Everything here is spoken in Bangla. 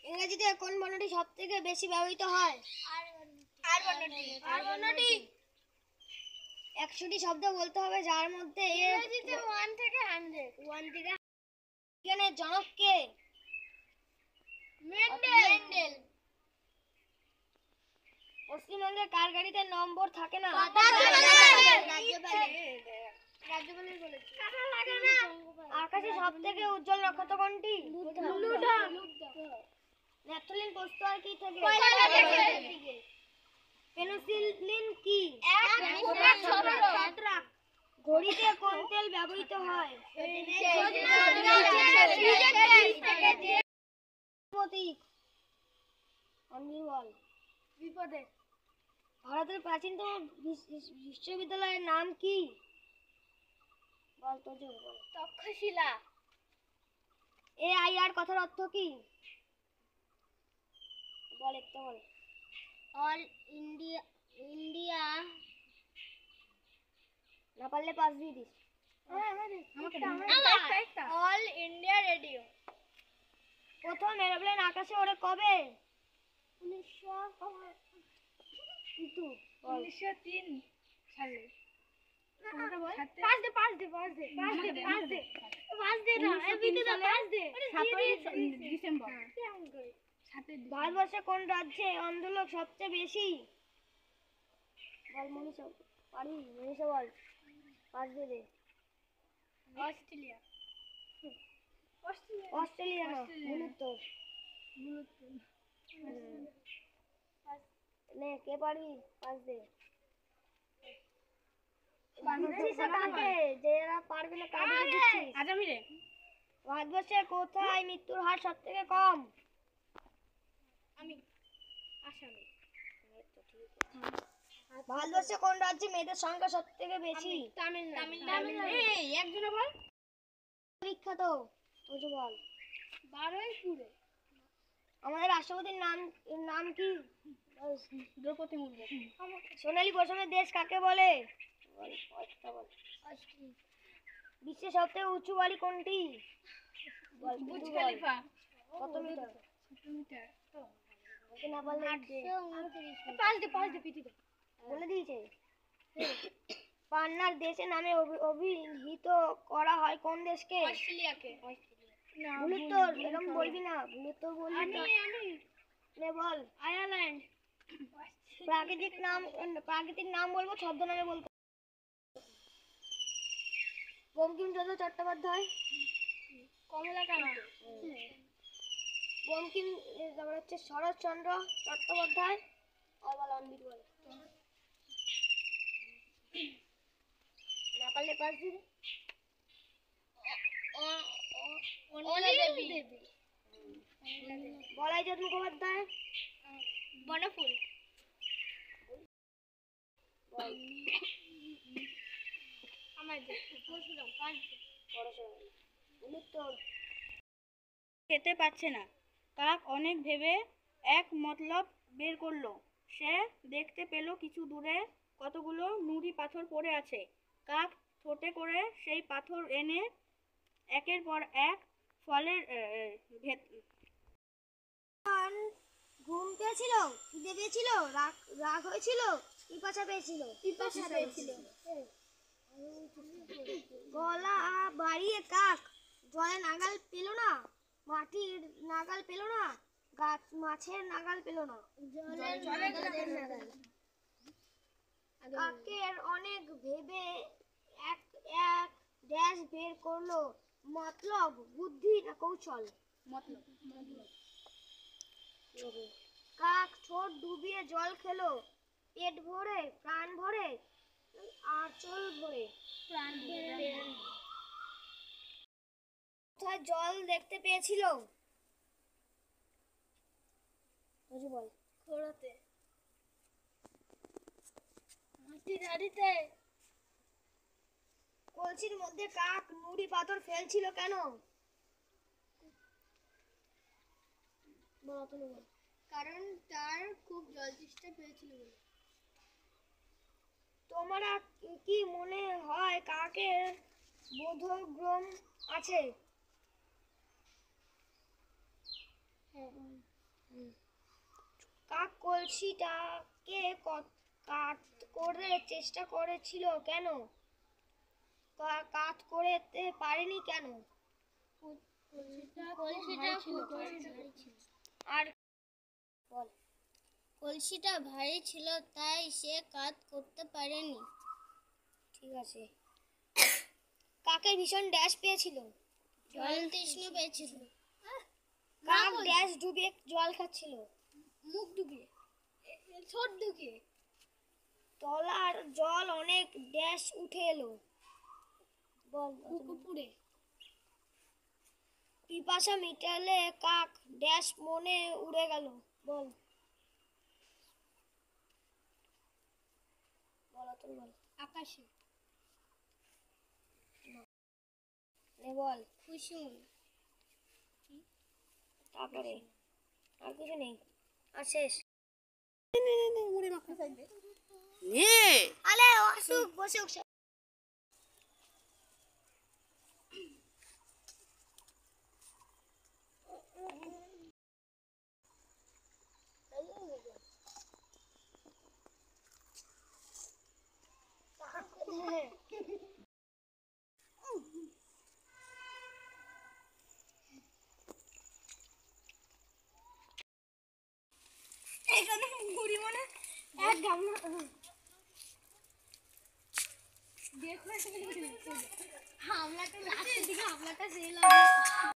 ইংরেজিতে কোন বর্ণটি সবথেকে বেশি ব্যবহৃত হয়? আর বর্ণটি। 100টি শব্দ বলতে হবে যার মধ্যে ইংরেজিতে 1 থেকে 100 বিজ্ঞানের জনক কে? মেন্ডেল। পশ্চিমবঙ্গে কার গাড়িতে নম্বর থাকে না? আকাশে সবথেকে উজ্জ্বল নক্ষত্র কোনটি? ন্যাপথলিন প্রস্তুত হয় কি থেকে? পেনিসিলিন কি? ঘড়িতে কোন তেল ব্যবহৃত হয়? ভারতের প্রাচীনতম বিশ্ববিদ্যালয়ের নাম কি? তক্ষশিলা। AIR কথার অর্থ কি? বল। অল ইন্ডিয়া না পারলে পাস দিয়ে দিস। All India radio. প্রথম এরোপ্লেন আকাশে ওড়ে কবে? 1903 সালে। ডিসেম্বর। ভারতবর্ষে কোন রাজ্যে অন্ধলোক সবচেয়ে বেশি? বল মনীষা, পারবি? মনীষা বল, পাস দে দে। অস্ট্রেলিয়া না, ভুল উত্তর। নে কে পারবি? পাস দে। ভারতবর্ষে কোথায় মৃত্যুর হার সব থেকে কম? ভারতবর্ষে কোন রাজ্যে মেয়েদের সংখ্যা সব থেকে বেশি? তামিলনাড়ু। বিখ্যাত বল। বারুইপুরে। আমাদের রাষ্ট্রপতির নাম কি? দ্রৌপদী মুর্মু। সোনালী পশমের দেশ কাকে বলে? বিশ্বের সবথেকে উঁচু বাড়ি কোনটি? Burj Khalifa. কত মিটার? বলে দিয়েছে। পান্নার দেশের নামে অভিহিত করা হয় কোন দেশকে? অস্ট্রেলিয়াকে। ভুল উত্তর, এরকম বলবি না। ভুল উত্তর বলবি না। নে বল। আয়ারল্যান্ড। প্রাকৃতিক নাম বলবো, ছদ্মনামে বলবো। বঙ্কিমচন্দ্র চট্টোপাধ্যায়। কমলাকান্ত। বঙ্কিম তারপর হচ্ছে শরৎচন্দ্র চট্টোপাধ্যায়। না পারলে পাস দিবি। বলাইচাঁদ মুখোপাধ্যায়। বনফুল। খেতে পাচ্ছে না। কাক অনেক ভেবে এক মতলব বের করলো। সে দেখতে পেল কিছু দূরে কতগুলো নুড়ি পাথর পড়ে আছে। কাক ঠোঁটে করে সেই পাথর এনে একের পর এক ফলের ঘুম পেয়েছিল, খিদে পেয়েছিল, রাগ হয়েছিল, পিপাসা পেয়েছিল। গলা বাড়িয়ে কাক জলে নাগাল পেল না, মাটির নাগাল পেল না, মাছের নাগাল পেল না। কাকের অনেক ভেবে এক ড্যাশ বের করলো। মতলব বুদ্ধি না কৌশল? কাক ঠোঁট ডুবিয়ে জল খেলো, পেট ভরে, প্রাণ ভরে, আঁচল ভরে। কোথায় জল দেখতে পেয়েছিল? বল। খোঁড়াতে। মাটির হাঁড়িতে। কলসির মধ্যে কাক নুড়ি পাথর ফেলছিল কেন? কারণ তার খুব জল তেষ্টা পেয়েছিল বলে। তোমরা কি মনে হয় কাকের বোধগম্য আছে? কাক কলসিটাকে কাত করে চেষ্টা করেছিল কেন? কাত করতে পারেনি কেন? আর বল। কলসিটা ভারী ছিল তাই সে কাজ করতে পারেনি। ঠিক আছে। কাকের ভীষণ ড্যাশ পেয়েছিল। জল তৃষ্ণা পেয়েছিল। কাক ড্যাশ ডুবে জল খাচ্ছিল। মুখ ডুবিয়ে, ঠোঁট ঢুকিয়ে। তলার জল অনেক ড্যাশ উঠে এলো। বল। পুকুরে। পিপাসা মিটালে কাক ড্যাশ মনে উড়ে গেল। বল। বল। আকাশে। বল। খুশি। তারপরে আর কিছু নেই, আর শেষ। আলে অসুখ বসুক। এখানে মুড়ি মানে এক গামলা দেখো, হামলাটা লাস্টের দিকে, হামলাটা সেই লাগে।